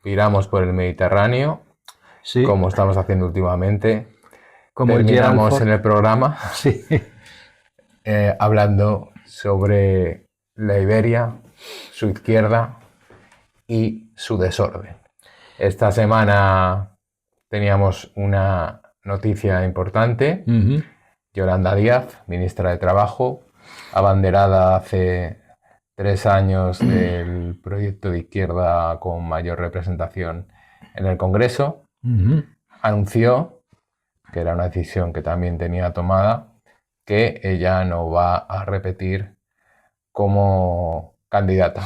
viramos por el Mediterráneo, Sí, como estamos haciendo últimamente. como el Gerald Terminamos Ford. en el programa Sí, hablando sobre la Iberia, su izquierda y su desorden. Esta semana teníamos una noticia importante. ujú, Yolanda Díaz, ministra de Trabajo, abanderada hace 3 años del proyecto de izquierda con mayor representación en el Congreso, ujú, anunció, que era una decisión que también tenía tomada, que ella no va a repetir como candidata.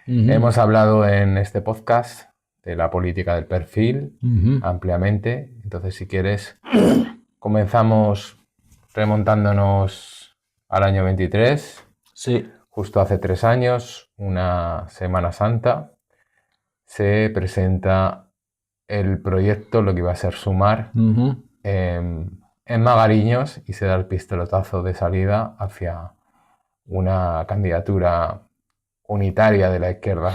ujú, Hemos hablado en este podcast de la política del perfil ujú. ampliamente, entonces si quieres comenzamos remontándonos al año 23, Sí, justo hace 3 años, una Semana Santa, se presenta el proyecto, lo que iba a ser Sumar, ujú, en Magariños y se da el pistoletazo de salida hacia una candidatura unitaria de la izquierda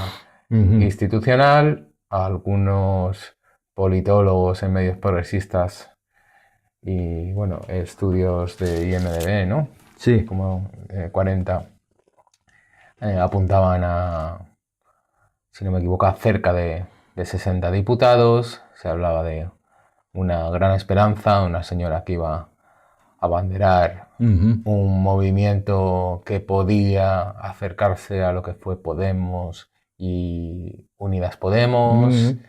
ujú, institucional. Algunos politólogos en medios progresistas y bueno, estudios de IMDb, ¿no? sí, Como 40 apuntaban a, si no me equivoco, a cerca de 60 diputados. Se hablaba de una gran esperanza, una señora que iba a abanderar ujú, un movimiento que podía acercarse a lo que fue Podemos y Unidas Podemos. ujú,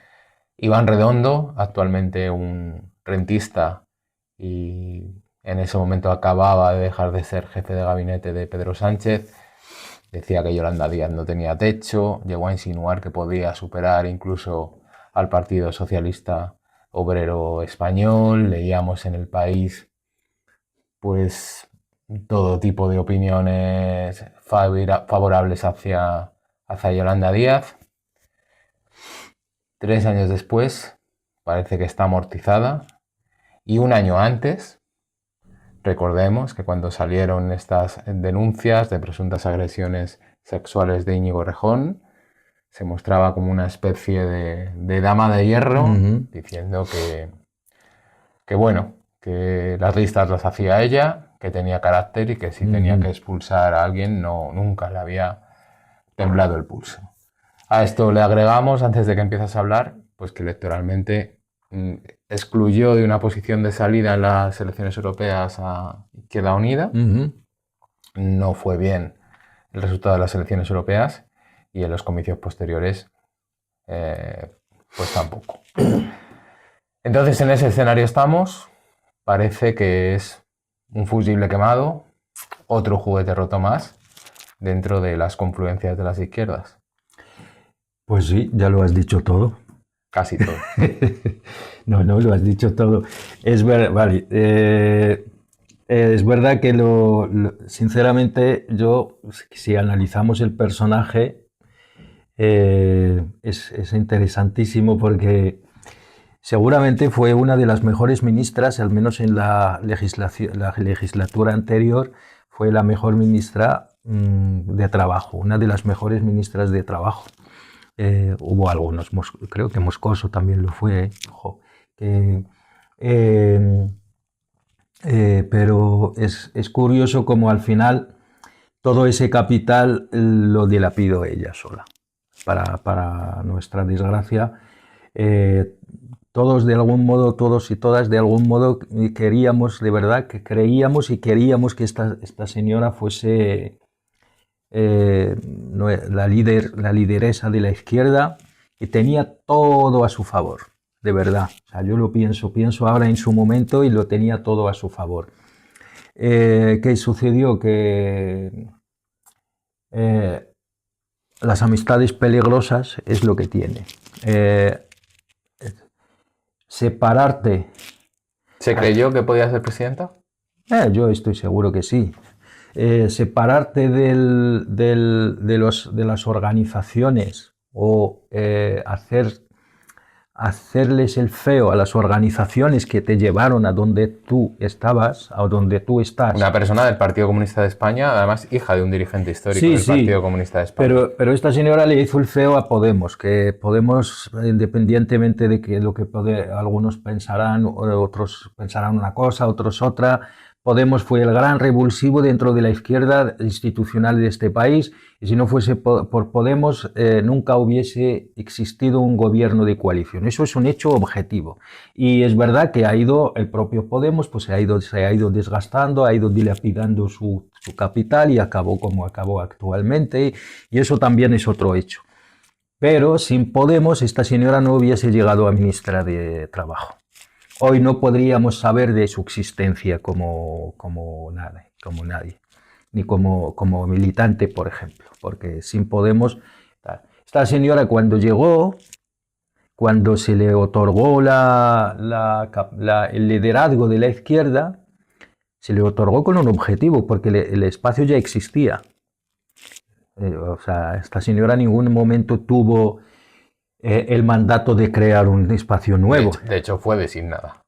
Iván Redondo, actualmente un rentista y en ese momento acababa de dejar de ser jefe de gabinete de Pedro Sánchez, decía que Yolanda Díaz no tenía techo, llegó a insinuar que podía superar incluso al Partido Socialista Obrero Español. Leíamos en El País pues todo tipo de opiniones favorables hacia Yolanda Díaz. 3 años después parece que está amortizada y un año antes, recordemos que cuando salieron estas denuncias de presuntas agresiones sexuales de Íñigo Rejón, se mostraba como una especie de dama de hierro, ujú, diciendo que bueno, que las listas las hacía ella, que tenía carácter y que si tenía ujú. que expulsar a alguien nunca le había temblado el pulso. A esto le agregamos, antes de que empieces a hablar, pues que electoralmente excluyó de una posición de salida en las elecciones europeas a Izquierda Unida. Ujú. No fue bien el resultado de las elecciones europeas y en los comicios posteriores pues tampoco. Entonces en ese escenario estamos. Parece que es un fusible quemado, otro juguete roto más dentro de las confluencias de las izquierdas. Pues sí, ya lo has dicho todo. Casi todo. No, no, lo has dicho todo. Vale, es verdad que sinceramente yo, si analizamos el personaje, es interesantísimo porque seguramente fue una de las mejores ministras, al menos en la legislatura anterior, fue la mejor ministra de trabajo, una de las mejores ministras de trabajo. Hubo algunos, creo que Moscoso también lo fue, ojo, que, eh, pero es curioso como al final todo ese capital lo dilapidó ella sola. Para nuestra desgracia, eh, todos de algún modo, todos y todas de algún modo queríamos, de verdad, que creíamos y queríamos que esta señora fuese la lideresa de la izquierda y tenía todo a su favor, de verdad. O sea, yo lo pienso ahora en su momento y lo tenía todo a su favor. ¿Qué sucedió? Que eh, las amistades peligrosas es lo que tiene. Eh, separarte, ¿Se creyó que podía ser presidenta? yo estoy seguro que sí. Separarte de las organizaciones o hacerles el feo a las organizaciones que te llevaron a donde tú estabas, a donde tú estás. Una persona del Partido Comunista de España, además hija de un dirigente histórico del Partido Comunista de España. Pero esta señora le hizo el feo a Podemos, que Podemos, independientemente de que lo que algunos pensarán, otros pensarán una cosa, otros otra, Podemos fue el gran revulsivo dentro de la izquierda institucional de este país, y si no fuese por Podemos nunca hubiese existido un gobierno de coalición. Eso es un hecho objetivo. Y es verdad que el propio Podemos pues se ha ido desgastando, ha ido dilapidando su capital y acabó como acabó actualmente, y eso también es otro hecho. Pero sin Podemos esta señora no hubiese llegado a ministra de Trabajo. Hoy no podríamos saber de su existencia como nadie, ni como militante, por ejemplo, porque sin Podemos... Esta señora cuando llegó, cuando se le otorgó el liderazgo de la izquierda, se le otorgó con un objetivo, porque el espacio ya existía. O sea, esta señora en ningún momento tuvo el mandato de crear un espacio nuevo. De hecho fue designada.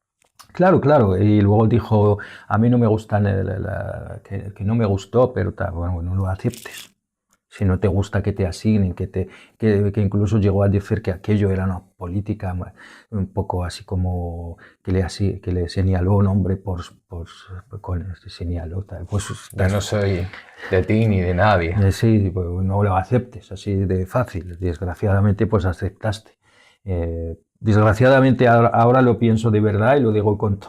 Claro, claro, y luego dijo, a mí no me gustan, que no me gustó, pero bueno, no lo aceptes. Si no te gusta que te asignen, que incluso llegó a decir que aquello era una política un poco así como que le señaló un hombre señaló tal. Pues, yo no soy de ti ni de nadie. Sí, pues no lo aceptes, así de fácil. Desgraciadamente pues aceptaste. Desgraciadamente ahora lo pienso de verdad y lo digo con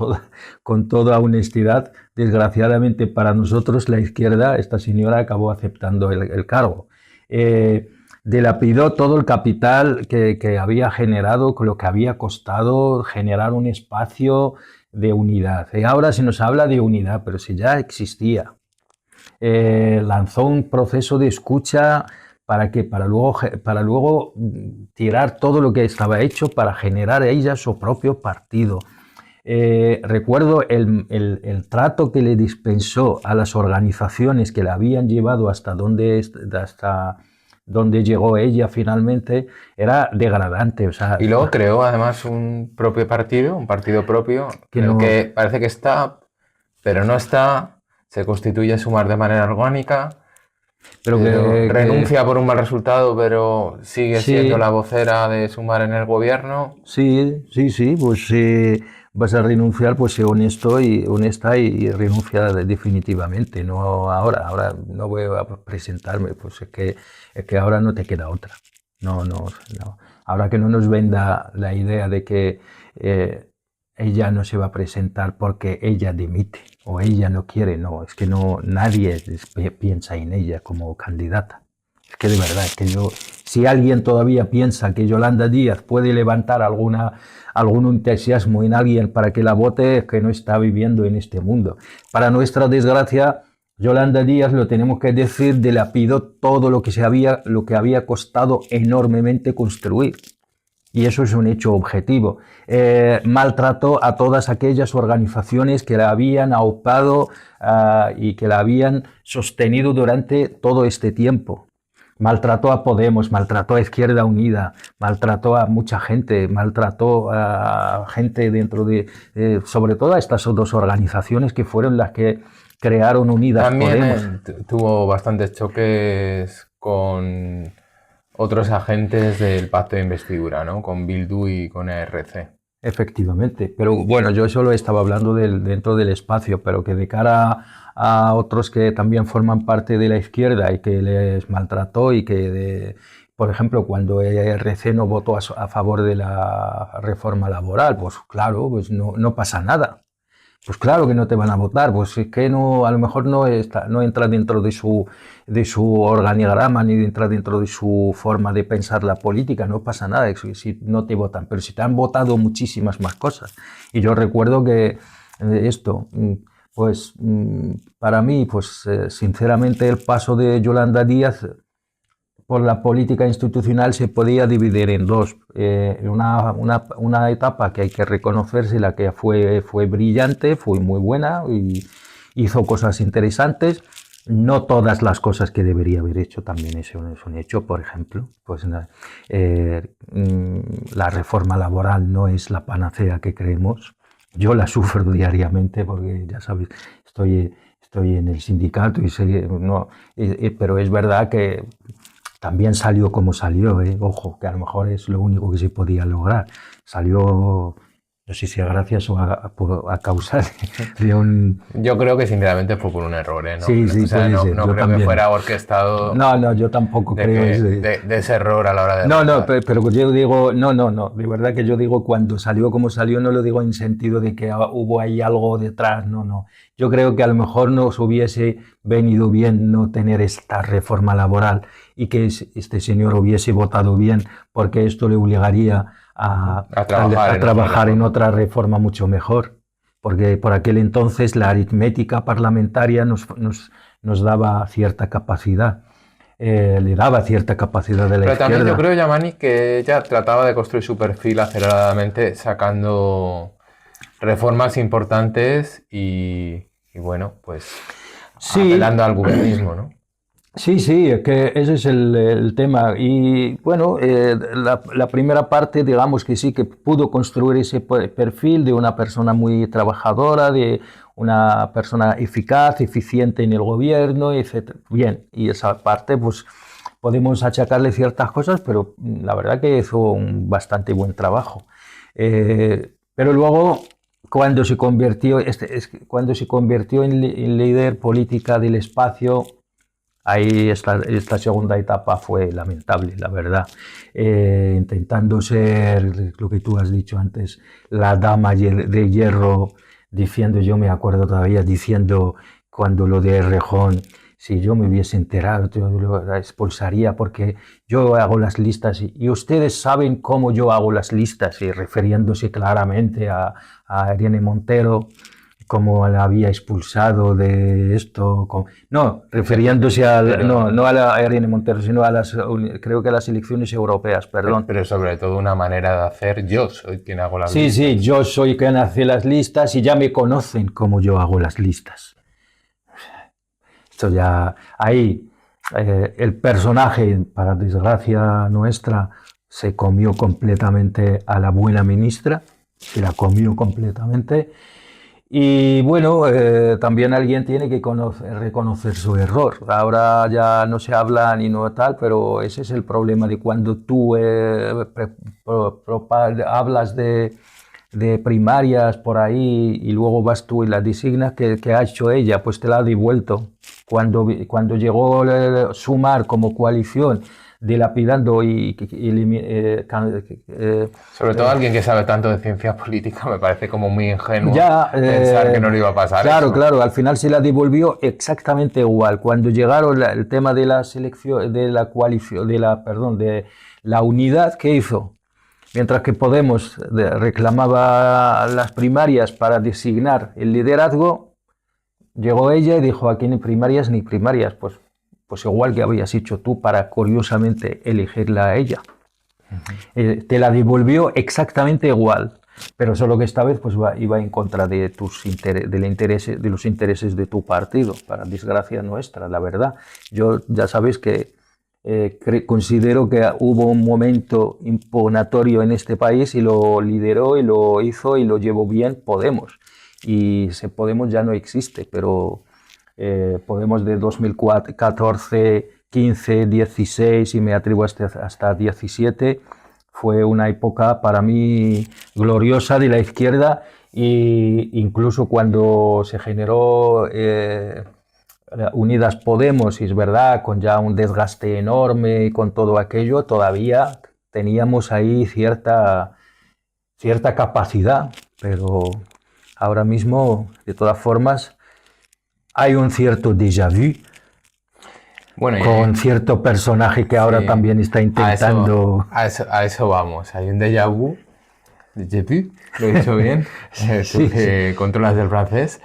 toda honestidad. Desgraciadamente para nosotros la izquierda, esta señora acabó aceptando el cargo. Dilapidó todo el capital que había generado, con lo que había costado generar un espacio de unidad. Y ahora se nos habla de unidad, pero si ya existía. Lanzó un proceso de escucha para luego tirar todo lo que estaba hecho para generar ella su propio partido. Recuerdo el trato que le dispensó a las organizaciones que la habían llevado hasta donde llegó ella finalmente, era degradante. O sea, y luego creó además un propio partido, un partido propio, que parece que está, pero no está, se constituye a Sumar de manera orgánica. Pero renuncia por un mal resultado, pero sigue siendo la vocera de Sumar en el gobierno. Sí, pues vas a renunciar, pues sé honesta y renuncia definitivamente. No ahora no voy a presentarme, pues es que ahora no te queda otra. No. Ahora que no nos venda la idea de que ella no se va a presentar porque ella dimite o ella no quiere, no, es que nadie piensa en ella como candidata. Es que de verdad, si alguien todavía piensa que Yolanda Díaz puede levantar algún entusiasmo en alguien para que la vote, es que no está viviendo en este mundo. Para nuestra desgracia, Yolanda Díaz, lo tenemos que decir, dilapidó todo lo que había costado enormemente construir. Y eso es un hecho objetivo. Maltrató a todas aquellas organizaciones que la habían aupado y que la habían sostenido durante todo este tiempo. Maltrató a Podemos, maltrató a Izquierda Unida, maltrató a mucha gente, maltrató a gente dentro sobre todo a estas dos organizaciones que fueron las que crearon Unidas Podemos. También tuvo bastantes choques con otros agentes del pacto de investidura, ¿no? Con Bildu y con ERC. Efectivamente, pero bueno, yo solo estaba hablando dentro del espacio, pero que de cara a otros que también forman parte de la izquierda y que les maltrató y que, por ejemplo, cuando ERC no votó a favor de la reforma laboral, pues claro, pues no pasa nada. Pues claro que no te van a votar, pues es que a lo mejor no entra dentro de su organigrama ni entra dentro de su forma de pensar la política, no pasa nada si no te votan, pero si te han votado muchísimas más cosas. Y yo recuerdo que pues para mí, pues sinceramente el paso de Yolanda Díaz por la política institucional se podía dividir en dos. Una etapa que hay que reconocerse, la que fue brillante, fue muy buena y hizo cosas interesantes. No todas las cosas que debería haber hecho también son hecho, por ejemplo, pues la reforma laboral no es la panacea que creemos. Yo la sufro diariamente porque, ya sabes, estoy en el sindicato y sé, no, pero es verdad que también salió como salió, ojo, que a lo mejor es lo único que se podía lograr. Salió, no sé si a gracias o a causa de un... Yo creo que sinceramente fue por un error, ¿eh? Sí, O sí, sea, puede ser, no yo creo que también. fuera orquestado No, no, yo tampoco creo ese... de ese error a la hora de No, no, votar. pero yo digo, no, no, no, de verdad que yo digo cuando salió como salió, no lo digo en sentido de que hubo ahí algo detrás, no, no. Yo creo que a lo mejor nos hubiese venido bien no tener esta reforma laboral y que este señor hubiese votado bien, porque esto le obligaría a trabajar en otra reforma mucho mejor, porque por aquel entonces la aritmética parlamentaria nos daba cierta capacidad. Le daba cierta capacidad de la Pero también yo izquierda. creo, Yamani, que ella trataba de construir su perfil aceleradamente sacando reformas importantes y bueno, pues Sí, apelando al gubernismo, ¿no? sí, sí, es que ese es el tema. Y bueno, la primera parte, digamos que sí, que pudo construir ese perfil de una persona muy trabajadora, de una persona eficaz, eficiente en el gobierno, etc. Bien, y esa parte, pues podemos achacarle ciertas cosas, pero la verdad que hizo un bastante buen trabajo. Pero luego, cuando se convirtió en líder política del espacio, ahí esta segunda etapa fue lamentable, la verdad. Intentando ser, lo que tú has dicho antes, la dama de hierro, diciendo, yo me acuerdo todavía, diciendo cuando lo de Rejón, si yo me hubiese enterado, yo lo expulsaría porque yo hago las listas y ustedes saben cómo yo hago las listas, y refiriéndose claramente a Irene Montero, como la había expulsado de esto. No, refiriéndose no a la Irene Montero, sino creo que a las elecciones europeas, perdón. Pero sobre todo una manera de hacer, yo soy quien hago las Sí, sí, listas. yo soy quien hace las listas y ya me conocen como yo hago las listas. Esto ya, ahí, el personaje, para desgracia nuestra, se comió completamente a la buena ministra, se la comió completamente. Y bueno, también alguien tiene que reconocer su error. Ahora ya no se habla ni no tal, pero ese es el problema de cuando tú hablas de primarias por ahí y luego vas tú y la designas que ha hecho ella, pues te la ha devuelto. Cuando llegó Sumar como coalición, dilapidando Sobre todo alguien que sabe tanto de ciencia política, me parece como muy ingenuo ya, pensar que no le iba a pasar claro, eso. claro, al final se la devolvió exactamente igual. Cuando llegaron el tema de la selección, de la coalición, perdón, de la unidad que hizo, mientras que Podemos reclamaba las primarias para designar el liderazgo, llegó ella y dijo, aquí ni primarias ni primarias, pues igual que habías hecho tú para curiosamente elegirla a ella. Te la devolvió exactamente igual, pero solo que esta vez pues iba en contra de de los intereses de tu partido, para desgracia nuestra, la verdad. Yo ya sabes que considero que hubo un momento imponatorio en este país y lo lideró y lo hizo y lo llevó bien Podemos. Y ese Podemos ya no existe, pero Podemos de 2014, 15, 16 y me atrevo hasta 17, fue una época para mí gloriosa de la izquierda, e incluso cuando se generó Unidas Podemos, y es verdad, con ya un desgaste enorme y con todo aquello, todavía teníamos ahí cierta capacidad, pero ahora mismo, de todas formas, hay un cierto déjà vu Bueno, con cierto personaje que ahora sí, también está intentando... a eso vamos. Hay un déjà vu, lo he dicho bien, tú Sí, sí. que controlas del francés.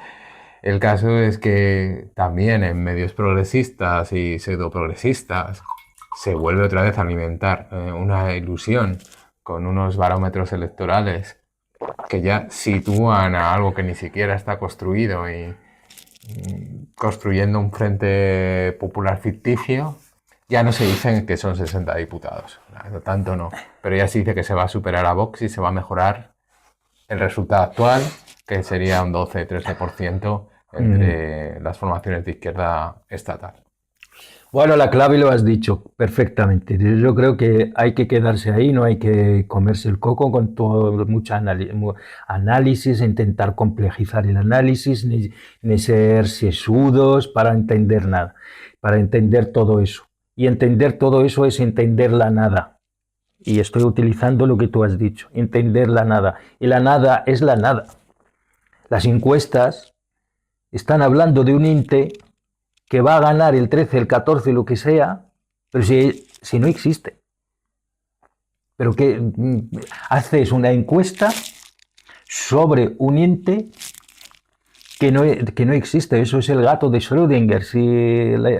El caso es que también en medios progresistas y pseudo progresistas se vuelve otra vez a alimentar una ilusión con unos barómetros electorales que ya sitúan a algo que ni siquiera está construido construyendo un frente popular ficticio. Ya no se dicen que son 60 diputados, tanto no, pero ya se dice que se va a superar a Vox y se va a mejorar el resultado actual, que sería un 12-13% entre las formaciones de izquierda estatal. Bueno, la clave lo has dicho perfectamente. Yo creo que hay que quedarse ahí, no hay que comerse el coco con todo, mucho análisis, intentar complejizar el análisis, ni ser sesudos para entender nada, para entender todo eso. Y entender todo eso es entender la nada. Y estoy utilizando lo que tú has dicho, entender la nada. Y la nada es la nada. Las encuestas están hablando de un ente que va a ganar el 13, el 14, lo que sea, pero si no existe. Pero que haces una encuesta sobre un ente que no existe. Eso es el gato de Schrödinger. Si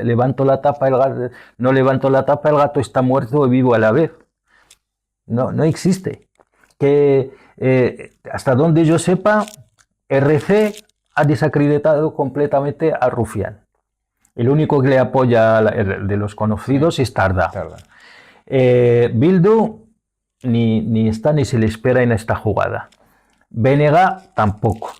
levanto la tapa, no levanto la tapa, el gato está muerto o vivo a la vez. No existe. Que hasta donde yo sepa, RC ha desacreditado completamente a Rufián. El único que le apoya de los conocidos es Tarda. Bildu ni está ni se le espera en esta jugada. BNG tampoco.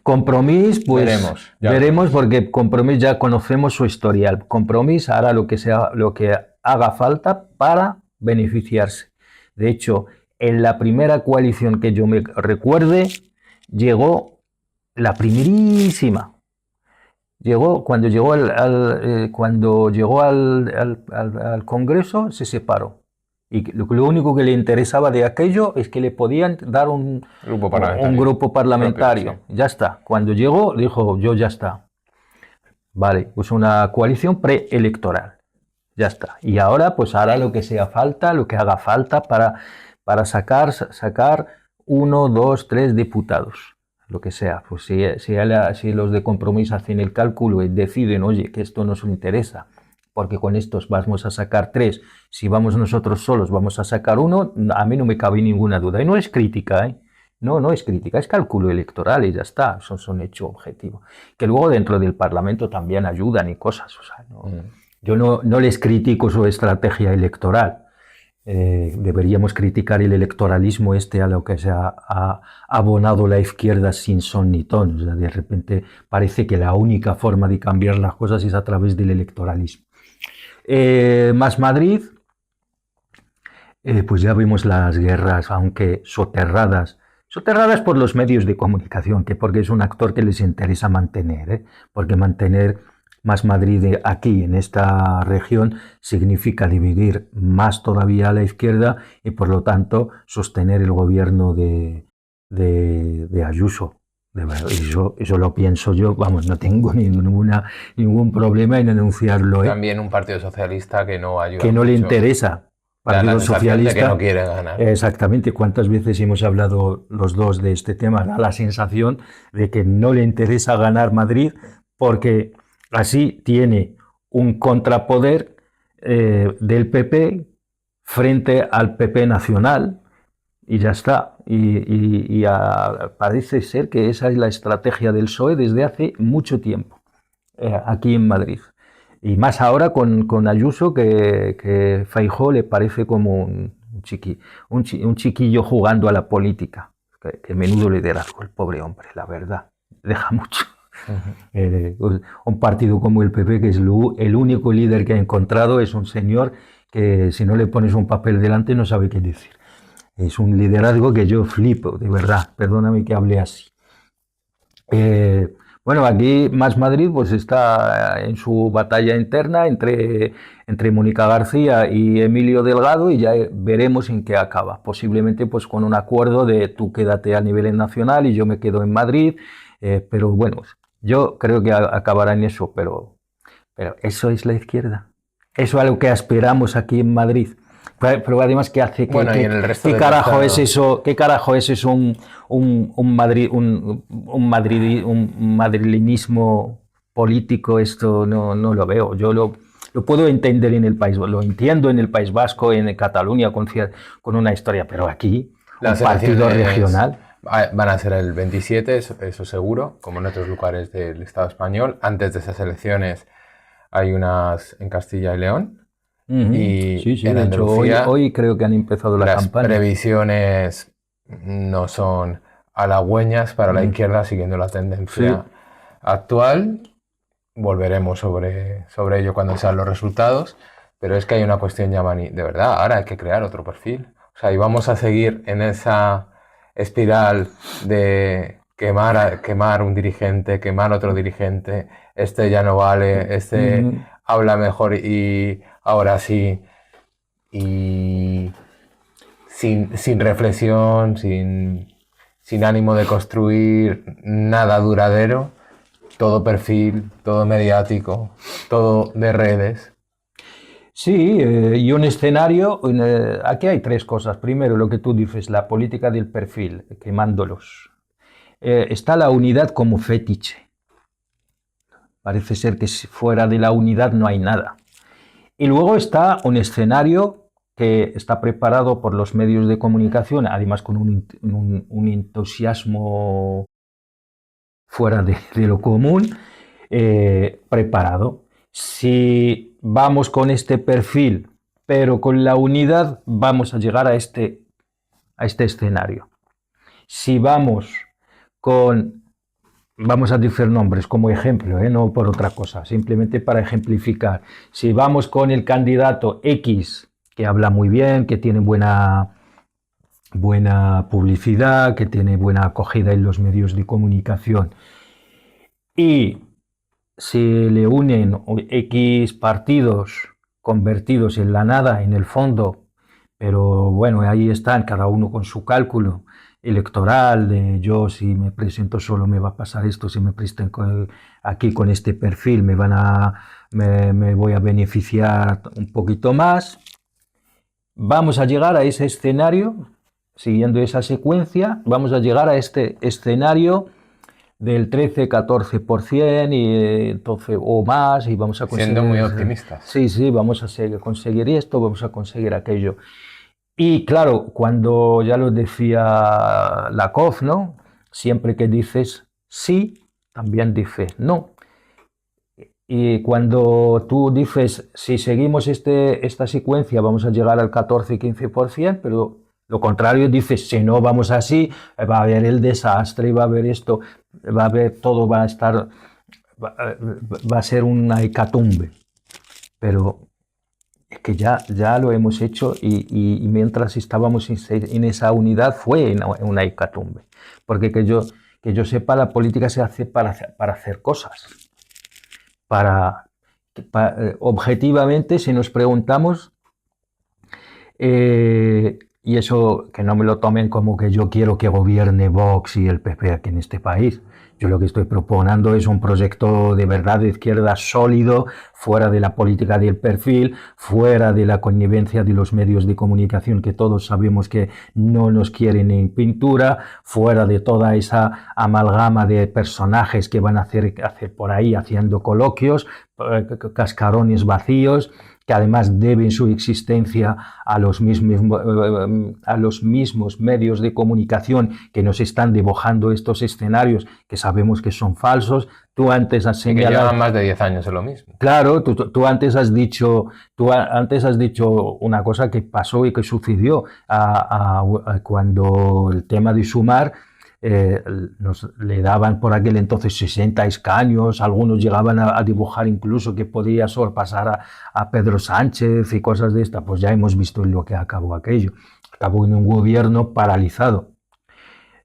Compromís, pues veremos porque Compromís ya conocemos su historial. Compromís hará lo que haga falta para beneficiarse. De hecho, en la primera coalición que yo me recuerde, llegó la primerísima. Cuando llegó al Congreso, se separó. Y lo único que le interesaba de aquello es que le podían dar un grupo parlamentario. Propio, sí. Ya está. Cuando llegó, dijo, yo ya está. Vale, pues una coalición preelectoral. Ya está. Y ahora, pues hará lo que sea falta, lo que haga falta para sacar 1, 2, 3 diputados. Lo que sea, pues si los de Compromís hacen el cálculo y deciden, oye, que esto nos interesa, porque con estos vamos a sacar 3, si vamos nosotros solos vamos a sacar 1, a mí no me cabe ninguna duda. Y no es crítica, ¿eh? No es crítica, es cálculo electoral y ya está, son hechos objetivos. Que luego dentro del Parlamento también ayudan y cosas, o sea, yo no les critico su estrategia electoral. Deberíamos criticar el electoralismo a lo que se ha abonado la izquierda sin son ni ton. O sea, de repente parece que la única forma de cambiar las cosas es a través del electoralismo. Más Madrid, pues ya vimos las guerras, aunque soterradas por los medios de comunicación, que porque es un actor que les interesa mantener, porque mantener Más Madrid aquí, en esta región, significa dividir más todavía a la izquierda y, por lo tanto, sostener el gobierno de Ayuso. Eso lo pienso yo, vamos, no tengo ningún problema en anunciarlo. También un partido socialista que no ayuda. Que no le interesa. Partido Socialista que no quiere ganar. Exactamente. ¿Cuántas veces hemos hablado los dos de este tema? Da la sensación de que no le interesa ganar Madrid porque así tiene un contrapoder del PP frente al PP nacional y ya está. Y parece ser que esa es la estrategia del PSOE desde hace mucho tiempo aquí en Madrid. Y más ahora con Ayuso, que Feijóo le parece como un chiquillo jugando a la política. Que menudo liderazgo el pobre hombre, la verdad. Deja mucho. Un partido como el PP, que es el único líder que ha encontrado, es un señor que si no le pones un papel delante no sabe qué decir. Es un liderazgo que yo flipo, de verdad. Perdóname que hable así. Bueno, aquí Más Madrid pues está en su batalla interna entre Mónica García y Emilio Delgado y ya veremos en qué acaba. Posiblemente pues con un acuerdo de tú quédate a nivel nacional y yo me quedo en Madrid, pero bueno, yo creo que acabará en eso, pero eso es la izquierda. Eso es a lo que aspiramos aquí en Madrid. Pero además, ¿qué hace? ¿Qué carajo es eso? ¿Qué carajo es eso? Un madrileñismo político, esto no lo veo. Yo lo puedo entender en el país, lo entiendo en el País Vasco, en Cataluña, con una historia, pero aquí, un partido regional. Van a ser el 27, eso seguro, como en otros lugares del Estado español. Antes de esas elecciones hay unas en Castilla y León. Sí, Y sí, en de hecho Andalucía hoy creo que han empezado la las campaña. previsiones no son halagüeñas para la izquierda, siguiendo la tendencia Sí, actual. Volveremos sobre ello cuando sean los resultados, pero es que hay una cuestión ya, Mani, de verdad, ahora hay que crear otro perfil. O sea, y vamos a seguir en esa espiral de quemar un dirigente, quemar otro dirigente, este ya no vale, este ujú. habla mejor y ahora sí, y sin reflexión, sin ánimo de construir nada duradero, todo perfil, todo mediático, todo de redes. Sí, y un escenario, aquí hay tres cosas. Primero, lo que tú dices, la política del perfil, quemándolos. Está la unidad como fetiche. Parece ser que fuera de la unidad no hay nada. Y luego está un escenario que está preparado por los medios de comunicación, además con un entusiasmo fuera de lo común, preparado. Si vamos con este perfil, pero con la unidad, vamos a llegar a este escenario. Si vamos con, vamos a decir nombres como ejemplo, no por otra cosa, simplemente para ejemplificar. Si vamos con el candidato X, que habla muy bien, que tiene buena publicidad, que tiene buena acogida en los medios de comunicación, y se le unen X partidos convertidos en la nada, en el fondo, pero bueno, ahí están, cada uno con su cálculo electoral de yo si me presento solo me va a pasar esto, si me presento aquí con este perfil me voy a beneficiar un poquito más. Vamos a llegar a ese escenario, siguiendo esa secuencia, vamos a llegar a este escenario del 13-14% y entonces o más y vamos a Siendo muy conseguir, optimistas. sí, vamos a conseguir esto, vamos a conseguir aquello. Y claro, cuando ya lo decía Lakoff, ¿no? Siempre que dices sí, también dices no. Y cuando tú dices, si seguimos esta secuencia vamos a llegar al 14-15%, pero lo contrario dices, si no vamos así, va a haber el desastre, va a haber esto, va a haber todo, va a estar, va a ser una hecatombe. Pero es que ya lo hemos hecho y mientras estábamos en esa unidad fue una hecatombe. Porque que yo sepa, la política se hace para hacer cosas para, objetivamente, si nos preguntamos, y eso que no me lo tomen como que yo quiero que gobierne Vox y el PP aquí en este país. Yo lo que estoy proponiendo es un proyecto de verdad de izquierda sólido, fuera de la política del perfil, fuera de la connivencia de los medios de comunicación que todos sabemos que no nos quieren en pintura, fuera de toda esa amalgama de personajes que van a hacer por ahí haciendo coloquios, cascarones vacíos, que además deben su existencia a los mismos medios de comunicación que nos están dibujando estos escenarios que sabemos que son falsos. Tú antes has Y que señalado, llevan más de 10 años en lo mismo. claro, tú antes has dicho una cosa que pasó y que sucedió cuando el tema de Sumar le daban por aquel entonces 60 escaños, algunos llegaban a dibujar incluso que podía sorpasar a Pedro Sánchez y cosas de esta, pues ya hemos visto en lo que acabó aquello. Acabó en un gobierno paralizado.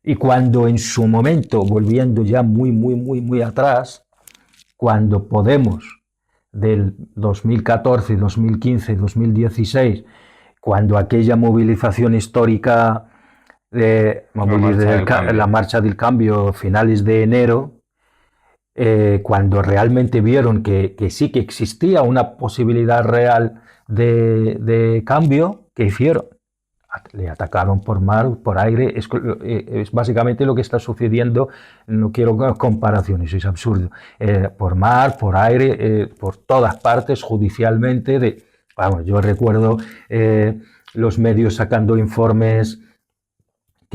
Y cuando en su momento, volviendo ya muy atrás, cuando Podemos del 2014, 2015, 2016, cuando aquella movilización histórica de la marcha del cambio finales de enero, cuando realmente vieron que sí que existía una posibilidad real de cambio, ¿qué hicieron? Le atacaron por mar, por aire, es básicamente lo que está sucediendo, no quiero comparaciones, es absurdo, por mar, por aire, por todas partes, judicialmente, vamos, yo recuerdo los medios sacando informes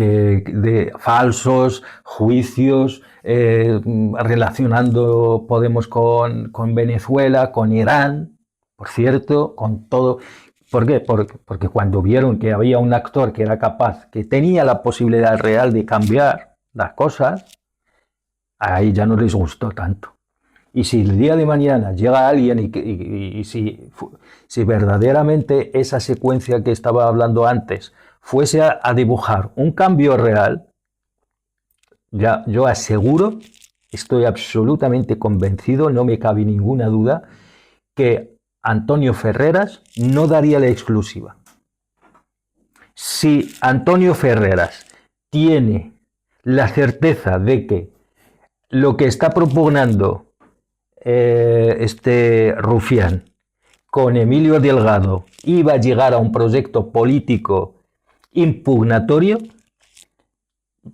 de falsos juicios, relacionando Podemos con Venezuela, con Irán, por cierto, con todo. ¿Por qué? Porque cuando vieron que había un actor que era capaz, que tenía la posibilidad real de cambiar las cosas, ahí ya no les gustó tanto. Y si el día de mañana llega alguien y si verdaderamente esa secuencia que estaba hablando antes fuese a dibujar un cambio real, ya yo aseguro, estoy absolutamente convencido, no me cabe ninguna duda, que Antonio Ferreras no daría la exclusiva. Si Antonio Ferreras tiene la certeza de que lo que está proponiendo este Rufián con Emilio Delgado iba a llegar a un proyecto político impugnatorio,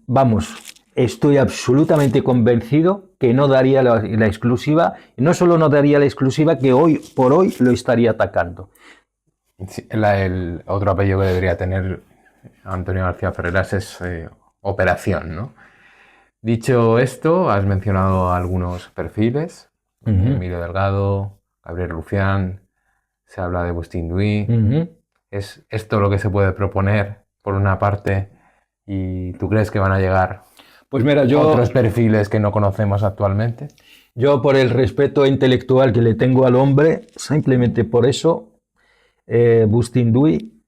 vamos, estoy absolutamente convencido que no daría la exclusiva, y no solo no daría la exclusiva, que hoy por hoy lo estaría atacando. Sí, el otro apellido que debería tener Antonio García Ferreras es Operación, ¿no? Dicho esto, has mencionado algunos perfiles, Emilio Delgado, Gabriel Rufián, se habla de Agustín Duy. ¿Es esto lo que se puede proponer por una parte y tú crees que van a llegar pues mira, otros perfiles que no conocemos actualmente? Yo, por el respeto intelectual que le tengo al hombre, simplemente por eso, Agustín Duy,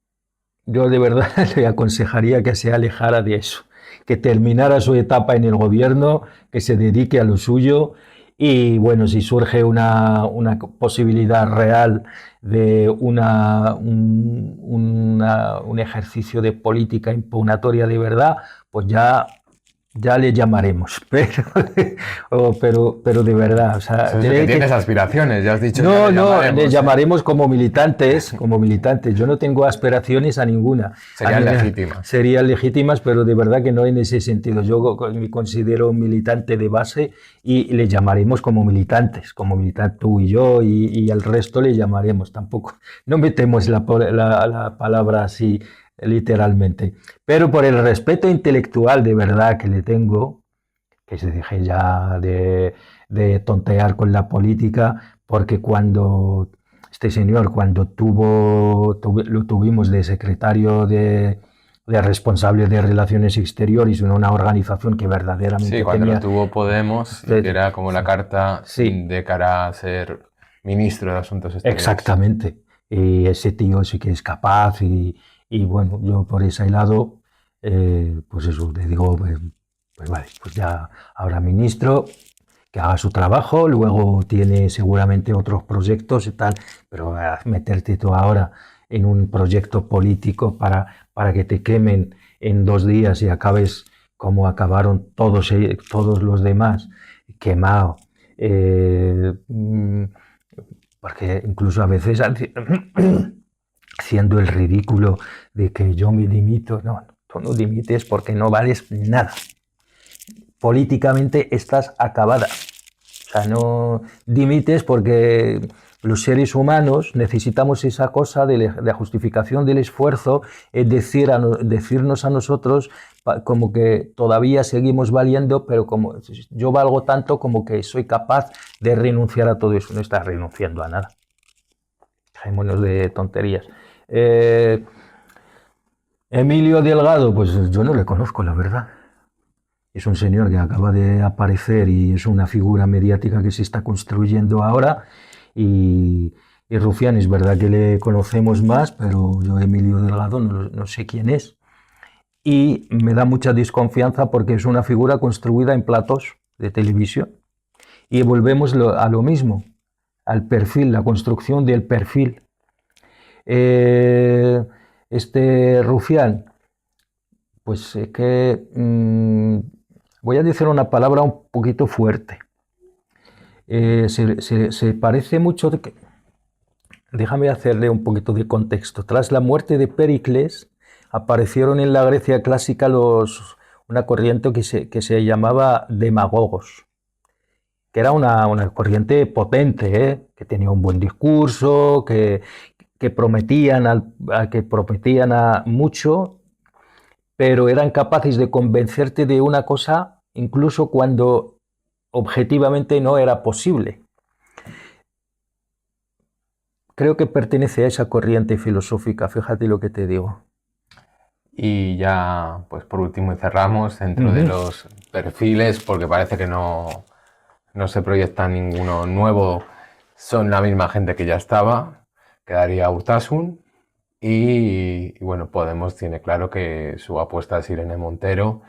yo de verdad le aconsejaría que se alejara de eso, que terminara su etapa en el gobierno, que se dedique a lo suyo y bueno, si surge una posibilidad real de un ejercicio de política impugnatoria de verdad, pues ya le llamaremos, pero de verdad. O sea, Eso es que tienes aspiraciones, ya has dicho. No, le llamaremos como militantes, Yo no tengo aspiraciones a ninguna. Serían legítimas. Serían legítimas, pero de verdad que no en ese sentido. Yo me considero un militante de base y le llamaremos como militantes, tú y yo, y al resto le llamaremos. Tampoco, no metemos la palabra así literalmente, pero por el respeto intelectual de verdad que le tengo, que se deje ya de tontear con la política, porque cuando este señor, cuando lo tuvimos de secretario de responsable de Relaciones Exteriores en una organización que verdaderamente cuando lo tuvo Podemos, que era como la carta de cara a ser ministro de Asuntos Exteriores. Exactamente, y ese tío sí que es capaz y bueno, yo por ese lado, pues eso, le digo, pues vale, pues ya habrá ministro, que haga su trabajo, luego tiene seguramente otros proyectos y tal, pero meterte tú ahora en un proyecto político para que te quemen en 2 días y acabes como acabaron todos los demás, quemado, porque incluso a veces haciendo el ridículo de que yo me dimito. No, tú no dimites porque no vales nada. Políticamente estás acabada. O sea, no dimites porque los seres humanos necesitamos esa cosa de la justificación del esfuerzo, es decir, decirnos a nosotros como que todavía seguimos valiendo, pero como yo valgo tanto como que soy capaz de renunciar a todo eso. No estás renunciando a nada. Dejémonos de tonterías. Emilio Delgado, pues yo no le conozco, la verdad. Es un señor que acaba de aparecer y es una figura mediática que se está construyendo ahora. Y Rufián es verdad que le conocemos más, pero yo Emilio Delgado no sé quién es. Y me da mucha desconfianza porque es una figura construida en platos de televisión. Y volvemos a lo mismo, al perfil, la construcción del perfil. Este Rufián, pues que voy a decir una palabra un poquito fuerte. Se parece mucho. Déjame hacerle un poquito de contexto. Tras la muerte de Pericles, aparecieron en la Grecia clásica una corriente que se llamaba demagogos, que era una corriente potente, que tenía un buen discurso, que prometían mucho, pero eran capaces de convencerte de una cosa incluso cuando objetivamente no era posible. Creo que pertenece a esa corriente filosófica, fíjate lo que te digo. Y ya, pues por último, y cerramos dentro de los perfiles, porque parece que no se proyecta ninguno nuevo, son la misma gente que ya estaba. Quedaría Urtasun y bueno, Podemos tiene claro que su apuesta es Irene Montero.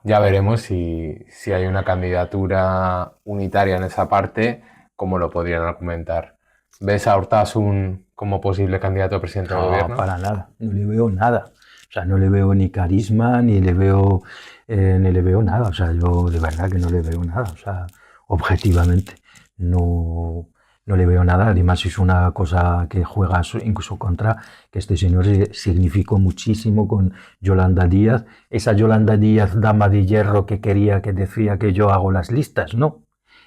Ya veremos si hay una candidatura unitaria en esa parte, cómo lo podrían argumentar. ¿Ves a Urtasun como posible candidato a presidente del gobierno? No, para nada, no le veo nada. O sea, no le veo ni carisma, ni le veo nada. O sea, yo de verdad que no le veo nada. O sea, objetivamente no le veo nada. Además es una cosa que juega incluso contra, que este señor significó muchísimo con Yolanda Díaz. Esa Yolanda Díaz, dama de hierro que decía que yo hago las listas, ¿no?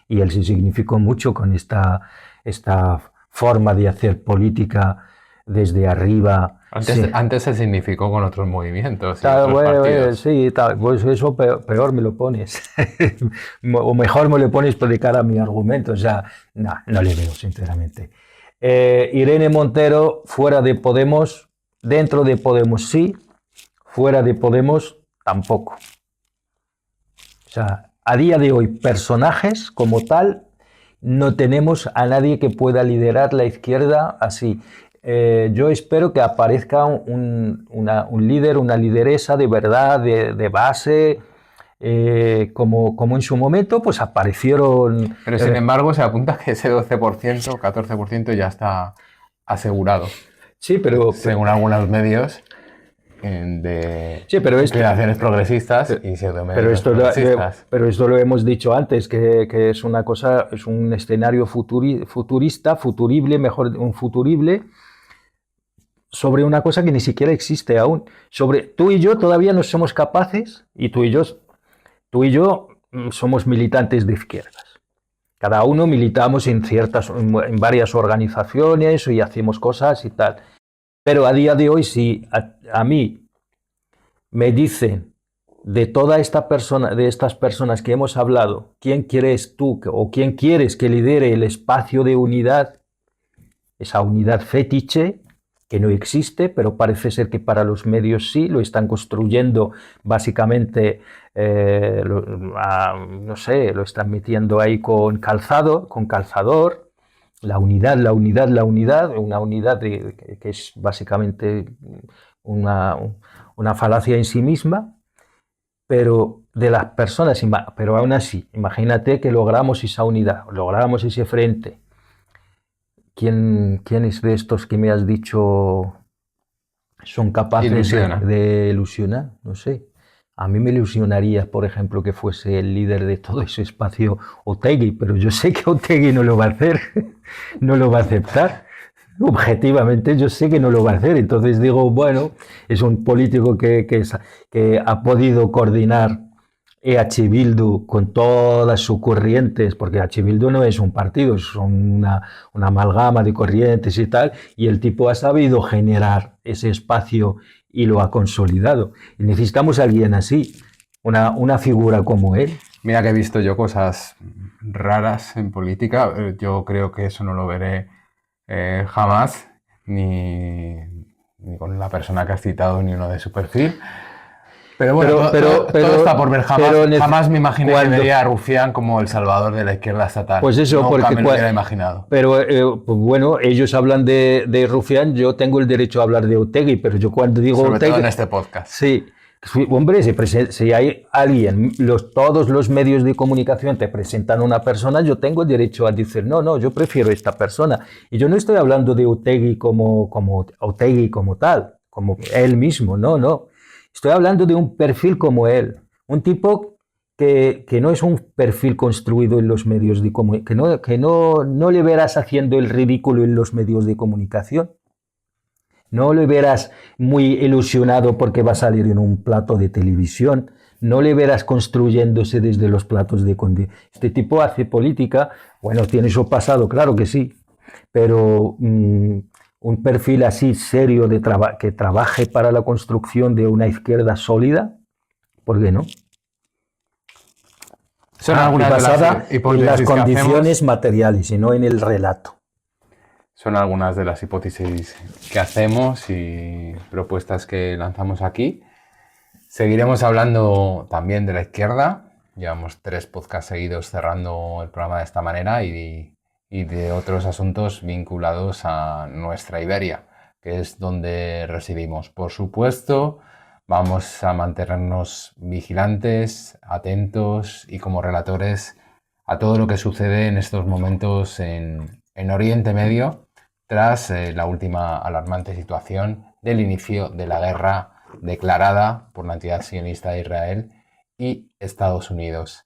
Y él se significó mucho con esta forma de hacer política desde arriba. Antes se significó con otros movimientos. Sí, pues eso peor me lo pones. O mejor me lo pones de cara a mi argumento. O sea, no le veo, sinceramente. Irene Montero, fuera de Podemos, dentro de Podemos sí, fuera de Podemos tampoco. O sea, a día de hoy, personajes como tal, no tenemos a nadie que pueda liderar la izquierda así. Yo espero que aparezca un líder, una lideresa de verdad, de base, como en su momento pues aparecieron. Pero sin embargo se apunta que ese 12%, 14% ya está asegurado. Sí, pero según algunos medios de inclinaciones progresistas y pseudomedios progresistas. Pero esto lo hemos dicho antes, que es una cosa, es un escenario futurista, futurible, mejor un futurible, sobre una cosa que ni siquiera existe aún. Tú y yo todavía no somos capaces, y tú y yo somos militantes de izquierdas. Cada uno militamos en varias organizaciones y hacemos cosas y tal. Pero a día de hoy, si a mí me dicen de toda esta persona, de estas personas que hemos hablado, ¿quién quieres tú o quién quieres que lidere el espacio de unidad? Esa unidad fetiche que no existe, pero parece ser que para los medios sí, lo están construyendo básicamente, no sé, lo están metiendo ahí con calzador. La unidad, una unidad que es básicamente una falacia en sí misma, pero de las personas, pero aún así, imagínate que logramos esa unidad, logramos ese frente. ¿Quiénes de estos que me has dicho son capaces de ilusionar? No sé. A mí me ilusionaría, por ejemplo, que fuese el líder de todo ese espacio Otegi, pero yo sé que Otegi no lo va a hacer, no lo va a aceptar. Objetivamente yo sé que no lo va a hacer. Entonces digo, bueno, es un político que ha podido coordinar EH Bildu con todas sus corrientes, porque EH Bildu no es un partido, son una amalgama de corrientes y tal, y el tipo ha sabido generar ese espacio y lo ha consolidado. Y necesitamos a alguien así, una figura como él. Mira que he visto yo cosas raras en política, yo creo que eso no lo veré jamás, ni con la persona que has citado, ni uno de su perfil. Pero bueno, todo está por ver. Jamás me imaginé que vería a Rufián como el salvador de la izquierda estatal. Pues eso, nunca me lo hubiera imaginado. Pero pues bueno, ellos hablan de Rufián, yo tengo el derecho a hablar de Otegi, pero yo cuando digo Sobre Otegi, todo en este podcast. Sí, hombre, si hay alguien, todos los medios de comunicación te presentan una persona, yo tengo el derecho a decir, no, yo prefiero esta persona. Y yo no estoy hablando de Otegi como Otegi como tal, como él mismo, no. Estoy hablando de un perfil como él, un tipo que no es un perfil construido en los medios de comunicación, que no le verás haciendo el ridículo en los medios de comunicación. No le verás muy ilusionado porque va a salir en un plato de televisión. No le verás construyéndose desde los platos de Este tipo hace política, bueno, tiene su pasado, claro que sí, pero un perfil así serio que trabaje para la construcción de una izquierda sólida, ¿por qué no? Son algunas basada de las en las condiciones hacemos, materiales y no en el relato. son algunas de las hipótesis que hacemos y propuestas que lanzamos aquí. Seguiremos hablando también de la izquierda. Llevamos 3 podcasts seguidos cerrando el programa de esta manera y de otros asuntos vinculados a nuestra Iberia, que es donde residimos. Por supuesto, vamos a mantenernos vigilantes, atentos y como relatores a todo lo que sucede en estos momentos en Oriente Medio, tras la última alarmante situación del inicio de la guerra declarada por la entidad sionista de Israel y Estados Unidos.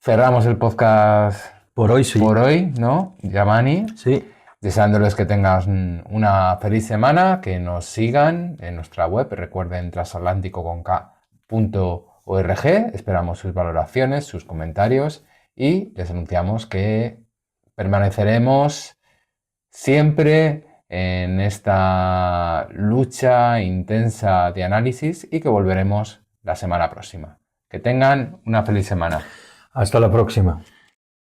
Cerramos el podcast por hoy, sí. Por hoy, ¿no, Yamani? Sí. Deseándoles que tengan una feliz semana, que nos sigan en nuestra web, recuerden transatlánticoconk.org, esperamos sus valoraciones, sus comentarios y les anunciamos que permaneceremos siempre en esta lucha intensa de análisis y que volveremos la semana próxima. Que tengan una feliz semana. Hasta la próxima.